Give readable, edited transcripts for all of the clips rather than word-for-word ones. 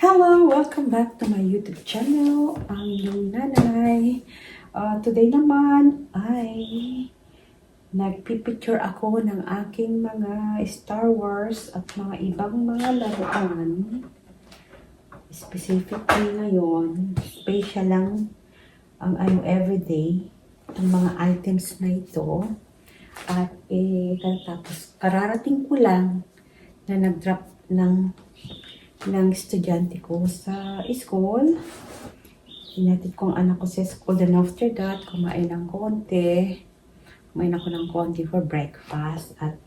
Hello! Welcome back to my YouTube channel, ang iyong nanay. Today naman ay nagpipicture ako ng aking mga Star Wars at mga ibang mga laruan. Specifically ngayon, special lang ang everyday, ang mga items na ito. At tapos kararating ko lang na nag-drop ng estudyante ko sa school. Hinatid ko ang anak ko sa school. Then after that, kumain ng konti. Kumain ako ng konti for breakfast. At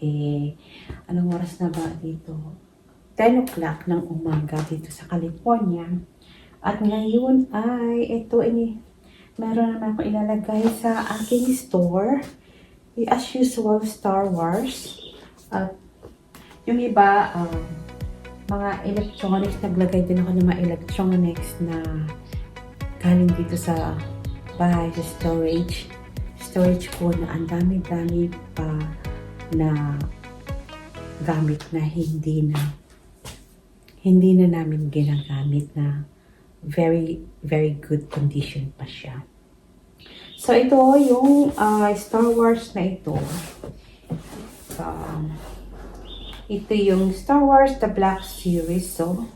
anong oras na ba dito? 10 o'clock ng umaga dito sa California. At ngayon ay meron naman ako ilalagay sa aking store. As usual, Star Wars. At yung iba, mga electronics, naglagay din ako ng mga electronics na galing dito sa bahay, sa storage ko na ang dami-dami pa na gamit na hindi na namin ginagamit, na very, very good condition pa siya. So ito yung Star Wars na ito. Ito yung Star Wars The Black Series. So,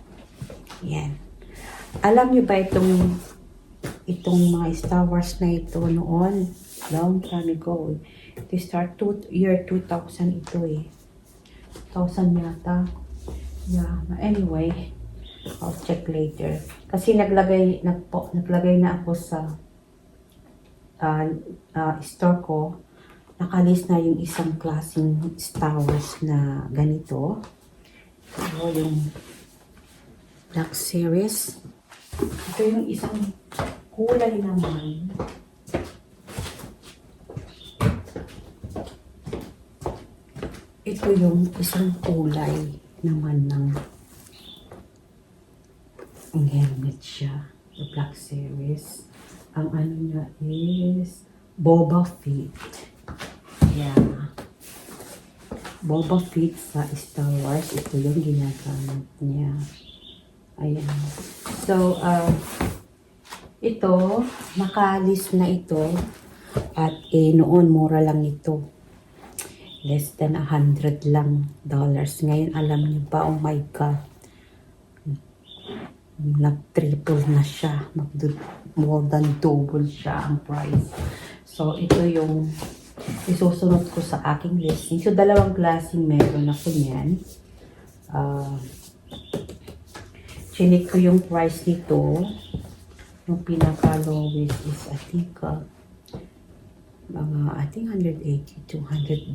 yan. Alam niyo ba itong mga Star Wars na ito noon? Long time ago. Ito start year 2000 ito 2000 yata. Yeah. Anyway, I'll check later. Kasi naglagay na ako sa store ko. Nakalis na yung isang klaseng Star Wars na ganito. Ito yung Black Series. Ito yung isang kulay naman. Ito yung isang kulay naman ng ang helmet siya. The Black Series. Ang ano niya is Boba Fett. Yeah. Boba Fett sa Star Wars. Ito yung ginagamit niya. Ayan. So, ito, nakalis na ito. At noon, mura lang ito. Less than $100 lang. Ngayon, alam niyo ba, oh my God. Nag-triple na siya. More than double siya ang price. So, ito yung isusunod ko sa aking listing. So, dalawang klaseng meron ako niyan. Chinik ko yung price nito. Yung pinaka-lowest is, I think $180 to $200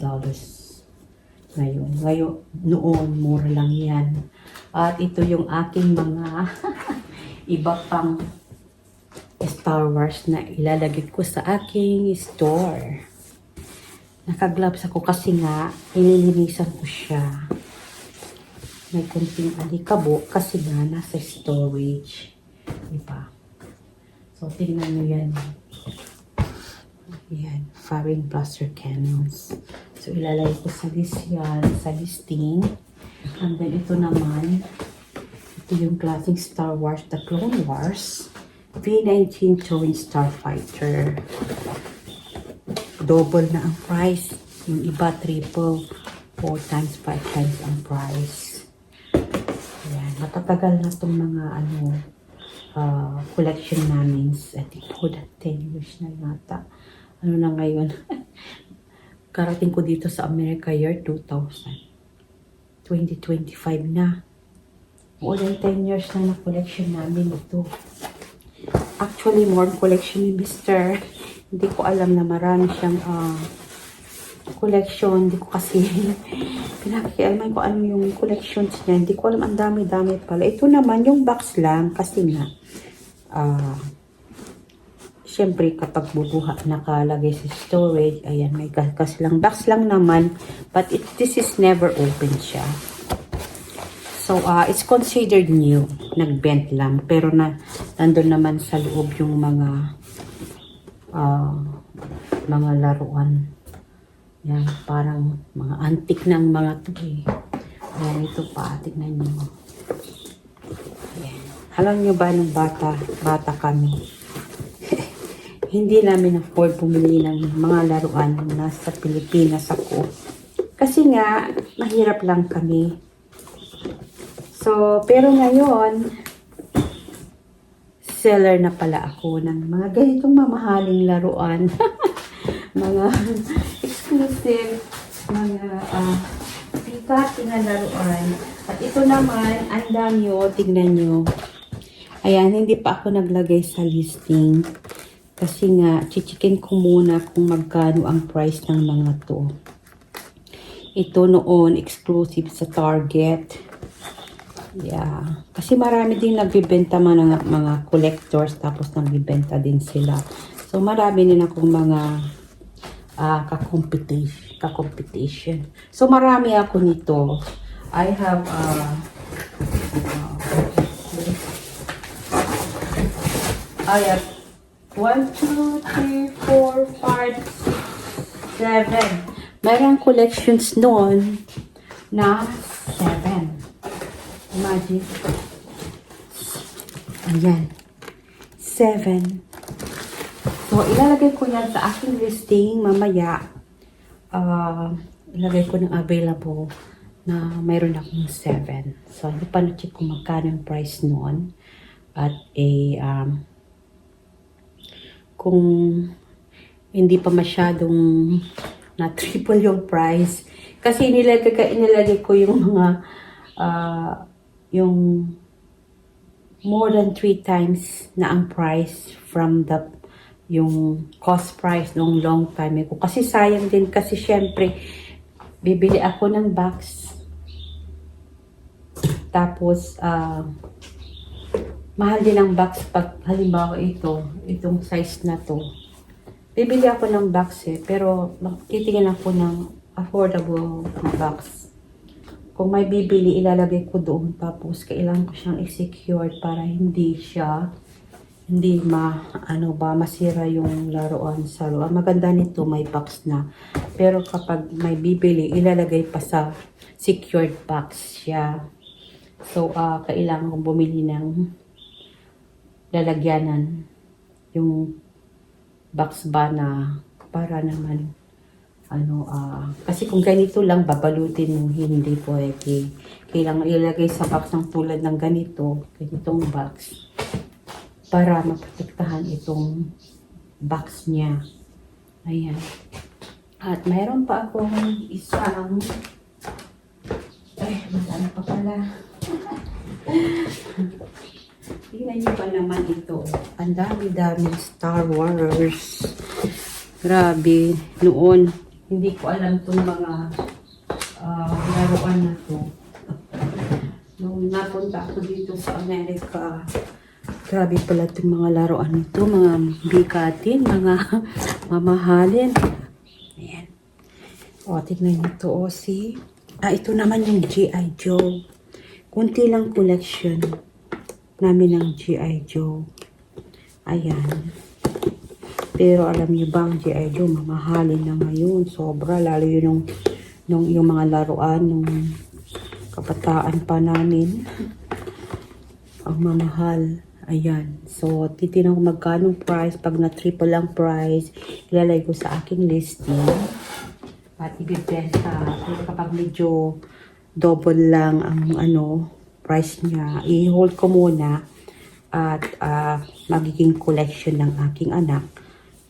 ngayon. Noon, mura lang yan. At ito yung aking mga iba pang Star Wars na ilalagay ko sa aking store. Naka-gloves ako kasi nga, inilinisan ko siya. May kunting alikabo kasi nga nasa storage. Diba? So, tingnan nyo yan. Yan, firing blaster cannons. So, ilalagay ko sa list yan, sa listing. And then, ito naman, ito yung klaseng Star Wars, The Clone Wars. V-19 Twin Starfighter. Double na ang price. Yung iba, triple. 4 times, 5 times ang price. Ayan. Matatagal na itong mga collection namin. I think for 10 years na yata. Ano na ngayon? Karating ko dito sa America year 2000. 2025 na. More than 10 years na collection namin ito. Actually, more collection ni Mr. Hindi ko alam na marami siyang collection. Hindi ko kasi pinakialaman ko ano yung collections niya. Hindi ko alam, ang dami-dami pala. Ito naman yung box lang kasi nga syempre kapag bubuha nakalagay sa storage, ayan, may gas lang. Box lang naman, but this is never open siya. So, it's considered new. Nag-bent lang. Pero nandun naman sa loob yung mga laruan. Yan, parang mga antique ng mga to. Ayan, ito pa. Tignan nyo. Ayan. Alam nyo ba nung bata kami, hindi namin afford bumili ng mga laruan nung nasa Pilipinas ako. Kasi nga, mahirap lang kami. So, pero ngayon, seller na pala ako ng mga ganitong mamahaling laruan. Mga exclusive, mga pikat na laruan. At ito naman, ang dami nyo, tignan nyo. Ayan, hindi pa ako naglagay sa listing. Kasi nga, chichikin ko muna kung magkano ang price ng mga to. Ito noon, exclusive sa Target. Yeah. Kasi marami din nagbibenta mga collectors, tapos nagbibenta din sila. So, marami din akong mga ka-competition. So, marami ako nito. I have I have 1, 2, 3, 4, 5, 6, 7. Mayroong collections noon na 7. Imagine. Ayan. 7. So, ilalagay ko yan sa aking listing mamaya. Ilalagay ko ng available na mayroon akong 7. So, hindi pa na-check kung magkano yung price noon. At kung hindi pa masyadong na triple yung price. Kasi inilagay ko yung mga yung more than 3 times na ang price from yung cost price nung long time ago. Kasi sayang din kasi syempre bibili ako ng box. Tapos mahal din ang box pag halimbawa itong size na to. Bibili ako ng box pero titingnan ako ng affordable box. Kung may bibili, ilalagay ko doon. Tapos kailangan ko siyang i-secure para hindi masira yung laruan sa loob. Maganda nito, may box na. Pero kapag may bibili, ilalagay pa sa secured box siya. So, kailangan kong bumili ng lalagyanan yung box ba na para naman kasi kung ganito lang babalutin mo, hindi pwede. Kailangan ilagay sa box ng tulad ng ganitong box para maprotektahan itong box niya. Ayan. At mayroon pa akong isang masama pa pala. Tingnan niyo pa naman ito. Ang dami-dami Star Wars. Grabe. Noon, hindi ko alam itong mga laruan na to. Nung napunta ako dito sa Amerika, grabe pala itong mga laruan nito. Mga bikatin, mga mamahalin. Ayan. O, tignan niyo ito. O, see? Ito naman yung G.I. Joe. Kunti lang collection namin ng G.I. Joe. Ayan. Pero alam niyo ba ang G.I. Joe, mamahalin na ngayon. Sobra, lalo yun yung mga laruan, nung kabataan pa namin. Ang mamahal. Ayan. So, titinan ko magkano price. Pag na-triple lang price, ilalagay ko sa aking listing. At ibibenta. Pero kapag medyo double lang ang price niya, i-hold ko muna at magiging collection ng aking anak.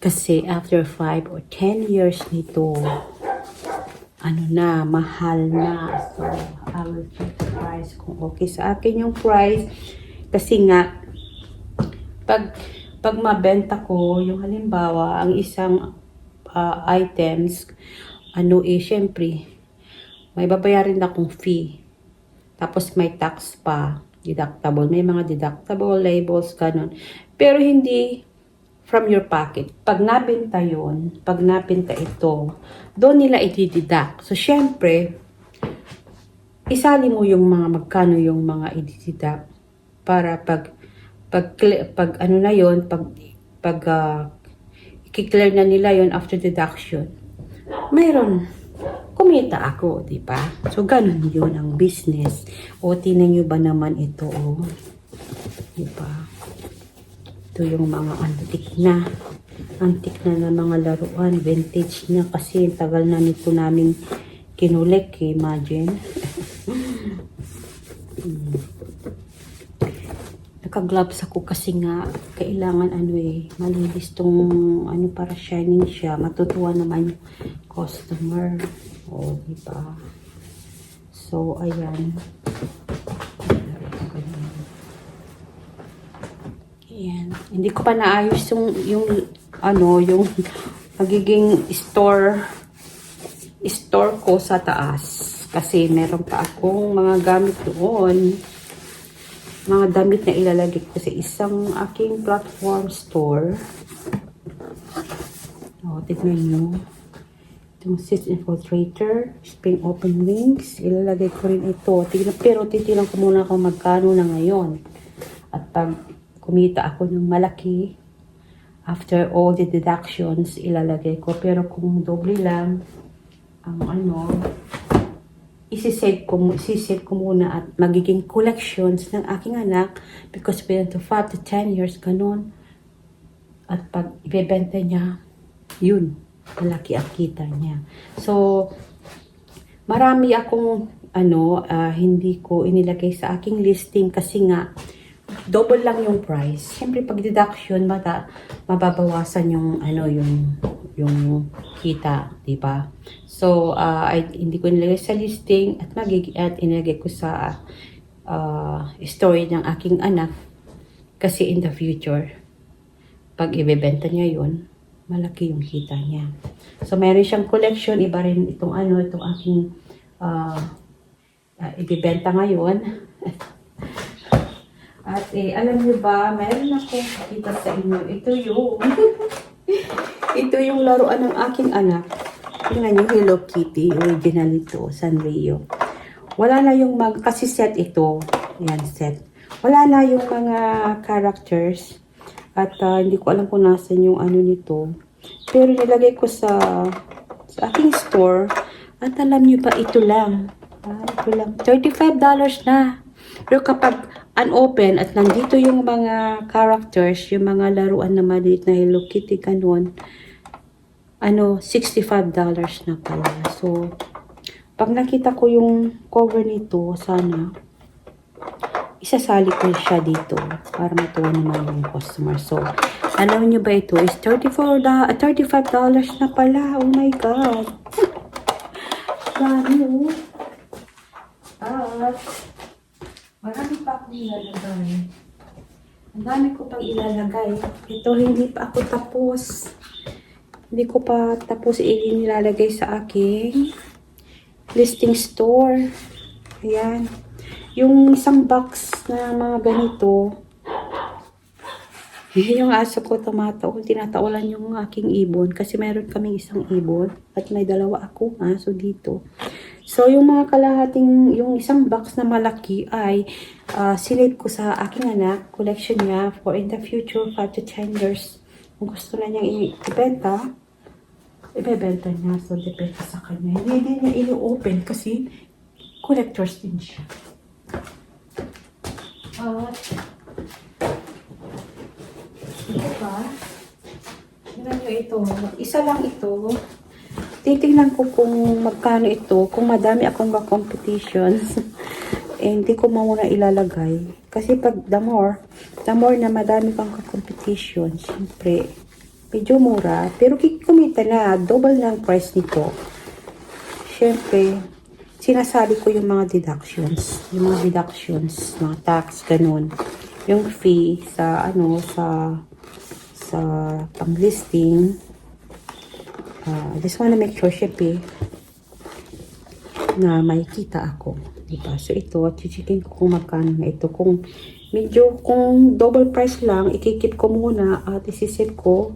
Kasi after 5 or 10 years nito, mahal na. So, I will check the price kung okay sa akin yung price. Kasi nga, pag mabenta ko, yung halimbawa, ang isang items, syempre, may babayarin akong fee. Tapos may tax pa, deductible. May mga deductible labels, ganun. Pero hindi from your pocket. Pag nabenta ito, doon nila i-deduct. So, syempre, isali mo yung mga magkano yung mga i-deduct para pag i-clear na nila yon after deduction, mayroon kumita ako, di ba? So, ganun yun ang business. O, tingnan nyo ba naman ito, Diba? Ito yung mga antik na mga laruan, vintage na kasi tagal na nito namin kinulek, imagine. Naka-gloves ako kasi nga kailangan malinis tong para shining siya, matutuwa naman yung customer. O, diba? So, ayan. Ayan. Hindi ko pa naayos yung magiging store ko sa taas. Kasi meron pa akong mga gamit doon. Mga damit na ilalagay ko sa isang aking platform store. O, tignan nyo. Itong Sis Infiltrator, Spring Open Wings. Ilalagay ko rin ito. Pero titilang ko muna kung magkano na ngayon. At pag kumita ako ng malaki, after all the deductions, ilalagay ko. Pero kung doble lang, isisave ko muna at magiging collections ng aking anak because within to 5 to 10 years, ganun. At pag ibebenta niya, yun, malaki ang kita niya. So, marami akong hindi ko inilagay sa aking listing kasi nga, double lang yung price. Siyempre, pag deduction, mababawasan yung yung kita, di ba? So, hindi ko nilagay sa listing at inilagay ko sa story ng aking anak kasi in the future, pag ibebenta niya yun, malaki yung kita niya. So, meron siyang collection, iba rin itong aking ibebenta ngayon. At alam niyo ba, meron ako kita sa inyo. Ito yung laruan ng aking anak. Tingnan niyo, Hello Kitty. Original ito, Sanrio. Wala na yung kasi set ito. Yan, set. Wala na yung mga characters. At hindi ko alam kung nasan yung nito. Pero nilagay ko sa aking store. At alam niyo ba, ito lang. Ito lang. $35 na. Pero kapag unopen at nandito yung mga characters, yung mga laruan na maliit na Hello Kitty, ganun, $65 na pala. So, pag nakita ko yung cover nito, sana, isasali ko siya dito para matuwa naman yung customer. So, alam nyo ba ito is $35 na pala. Oh my God. Gano. At, marami pa akong ilalagay. Ang dami ko pang ilalagay. Ito, hindi pa ako tapos. Hindi ko pa tapos nilalagay sa aking listing store. Ayan. Yung isang box na mga ganito, yung aso ko tinatawalan yung aking ibon kasi meron kaming isang ibon at may dalawa akong aso dito. So, yung mga kalahating, yung isang box na malaki ay sinave ko sa aking anak, collection niya for in the future, 5 to 10 years. Kung gusto na niyang ibebenta niya. So, depende sa kanya. Hindi niya ini-open kasi collectors din siya. At, ito pa. Tingnan niyo ito. Isa lang ito. Titingnan ko kung magkano ito, kung madami akong competitions. Hindi ko muna ilalagay. Kasi pag the more na madami kang competition, siyempre, medyo mura. Pero kumita na, double na ang price nito. Siyempre, sinasabi ko yung mga deductions. Yung mga deductions, mga tax, ganun. Yung fee sa pang-listing. I just wanna make sure, syempre, na may kita ako. Diba? So, ito, chichikin ko kung magkano na ito. Kung double price lang, ikikip ko muna at isisit ko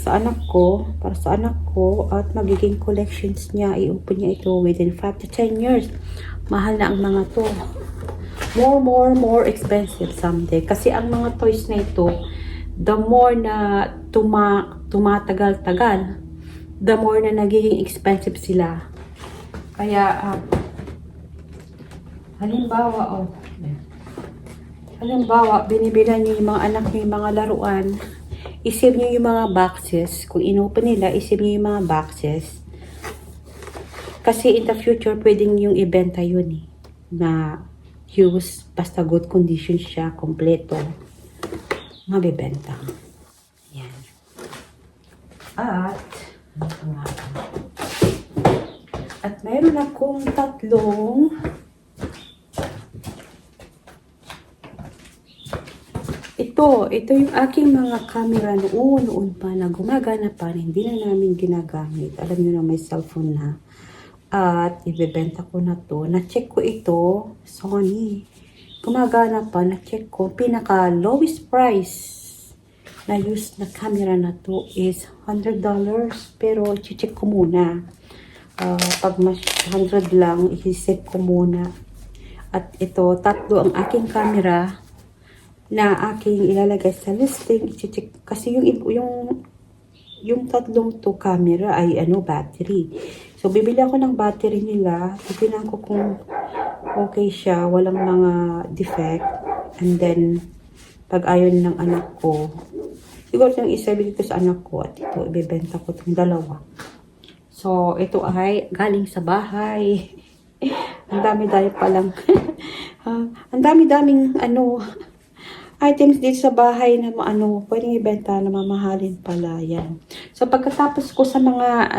sa anak ko, para sa anak ko, at magiging collections niya, i-open niya ito within 5 to 10 years. Mahal na ang mga to. More expensive someday. Kasi ang mga toys na ito, the more na tumatagal-tagal, the more na nagiging expensive sila. Kaya, Halimbawa, binibilan niyo yung mga anak niyo yung mga laruan, isave niyo yung mga boxes. Kung inopen nila, isave niyo yung mga boxes. Kasi in the future, pwedeng yung ibenta yun eh. Na use, basta good condition siya, kompleto. Mabibenta. Yan. At mayroon akong tatlong ito yung aking mga camera noon pa na gumagana pa na hindi na namin ginagamit. Alam niyo na may cellphone na. At ibebenta ko na to. Na-check ko ito, Sony. Gumagana pa, na-check ko. Pinaka lowest price na use na camera na to is $100. Pero check ko muna. Pag mas 100 lang, i-set ko muna. At ito, tatlo ang aking camera na aking ilalagay sa listing. I-check kasi yung tatlong to camera ay battery. So bibili ako ng battery nila. Titingnan ko kung okay siya, walang mga defect. And then pag ayon ng anak ko, siguro yung isa bili ko sa anak ko at ito ibebenta ko itong dalawa. So ito ay galing sa bahay. Ang dami-dami pa lang. Ang dami-daming items dito sa bahay na pwedeng ibenta na mamahalin pala yan. So pagkatapos ko sa mga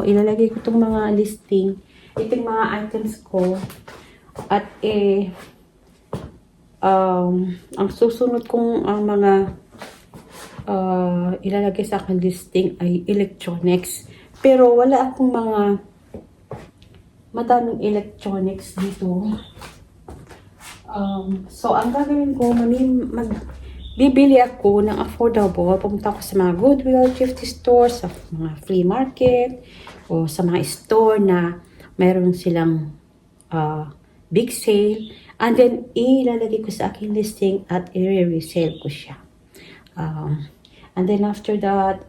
ilalagay ko itong mga listing, itong mga items ko at ang susunod kong ang mga ilalagay sa akin listing ay electronics. Pero wala akong madaming electronics dito. So, ang gagawin ko, bibili ako ng affordable. Pumunta ako sa mga Goodwill, thrifty stores, sa mga flea market, o sa mga store na mayroon silang big sale. And then, ilalagay ko sa aking listing at i-resale ko siya. And then, after that,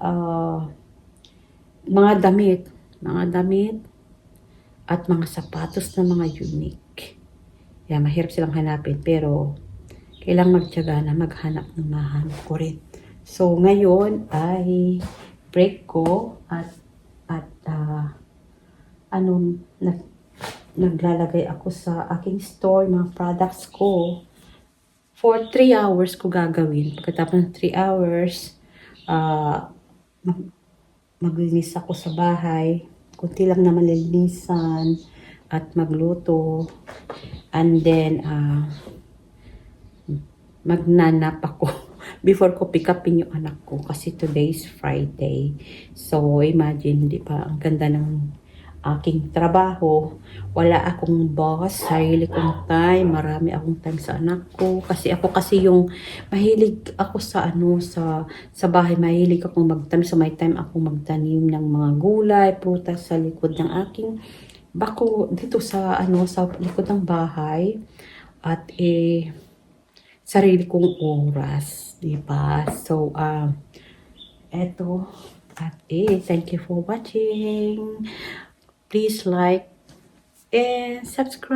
mga damit at mga sapatos na mga unique. Yeah, mahirap silang hanapin pero kailangang magtiyaga na maghanap ng mahanap ko rin. So ngayon ay break ko at naglalagay ako sa aking store mga products ko. For 3 hours ko gagawin. Pagkatapos ng 3 hours, maglinis ako sa bahay. Kunti lang naman lilinisan at magluto. And then, magnanap ako before ko pick upin yung anak ko. Kasi today is Friday. So, imagine, di ba, ang ganda ng aking trabaho. Wala akong boss, sarili kong time, marami akong time sa anak ko. Kasi ako yung mahilig ako sa sa bahay, mahilig akong magtanim. So, may time akong magtanim ng mga gulay, prutas sa likod ng aking bako dito sa sa likod ng bahay at sarili kong oras, di ba? So eto at thank you for watching. Please like and subscribe.